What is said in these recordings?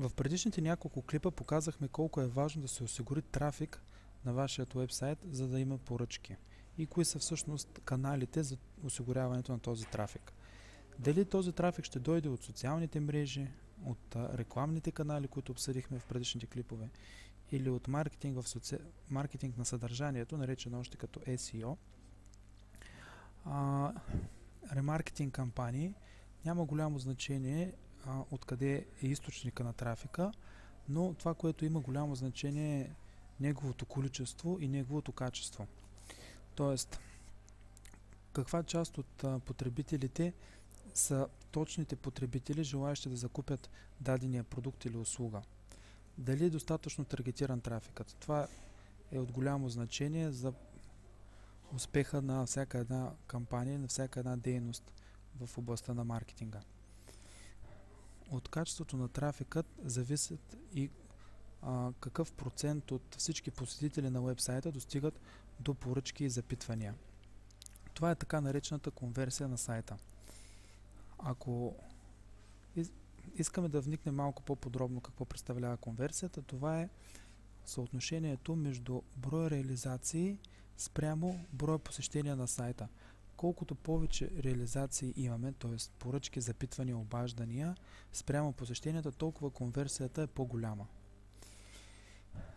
В предишните няколко клипа показахме колко е важно да се осигури трафик на вашия уебсайт, за да има поръчки. И кои са всъщност каналите за осигуряването на този трафик. Дали този трафик ще дойде от социалните мрежи, от рекламните канали, които обсъдихме в предишните клипове, или от маркетинг на съдържанието, наречено още като SEO. Ремаркетинг кампании няма голямо значение откъде е източника на трафика, но това, което има голямо значение е неговото количество и неговото качество. Тоест, каква част от потребителите са точните потребители, желаящи да закупят дадения продукт или услуга. Дали е достатъчно таргетиран трафикът? Това е от голямо значение за успеха на всяка една кампания, на всяка една дейност в областта на маркетинга. От качеството на трафикът зависят и какъв процент от всички посетители на уебсайта достигат до поръчки и запитвания. Това е така наречената конверсия на сайта. Ако искаме да вникнем малко по-подробно какво представлява конверсията, това е съотношението между броя реализации спрямо броя посещения на сайта. Колкото повече реализации имаме, т.е. поръчки, запитвания, обаждания, спрямо посещенията, толкова конверсията е по-голяма.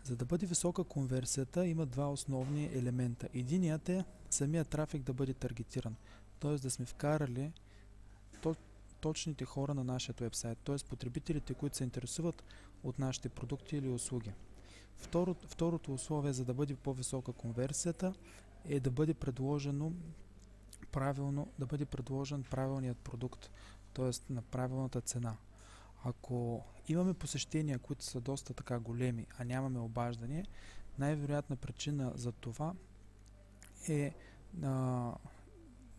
За да бъде висока конверсията, има два основни елемента. Единият е самият трафик да бъде таргетиран, т.е. да сме вкарали точните хора на нашия уебсайт, т.е. потребителите, които се интересуват от нашите продукти или услуги. Второто условие, за да бъде по-висока конверсията, е да бъде предложен правилният продукт, т.е. на правилната цена. Ако имаме посещения, които са доста така големи, а нямаме обаждане, най-вероятна причина за това е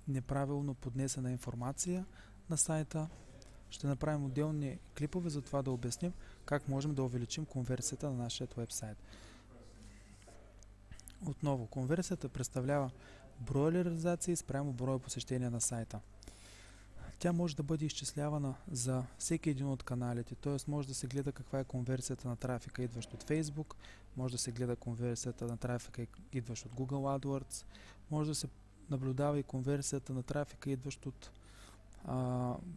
неправилно поднесена информация на сайта. Ще направим отделни клипове за това да обясним как можем да увеличим конверсията на нашия уебсайт. Отново, конверсията представлява броя реализации спрямо броя посещения на сайта. Тя може да бъде изчислявана за всеки един от каналите, т.е. може да се гледа каква е конверсията на трафика, идващ от Facebook, може да се гледа конверсията на трафика, идващ от Google AdWords, може да се наблюдава и конверсията на трафика, идващ от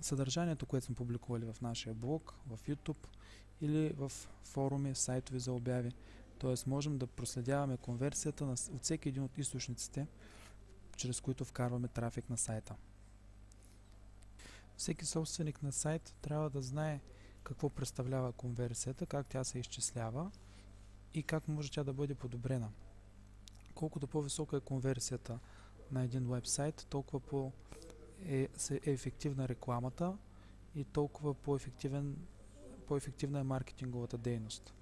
съдържанието, което сме публикували в нашия блог, в YouTube или в форуми, сайтове за обяви. Т.е. можем да проследяваме конверсията от всеки един от източниците, чрез които вкарваме трафик на сайта. Всеки собственик на сайт трябва да знае какво представлява конверсията, как тя се изчислява и как може тя да бъде подобрена. Колкото по-висока е конверсията на един вебсайт, толкова е ефективна рекламата и толкова по-ефективна е маркетинговата дейност.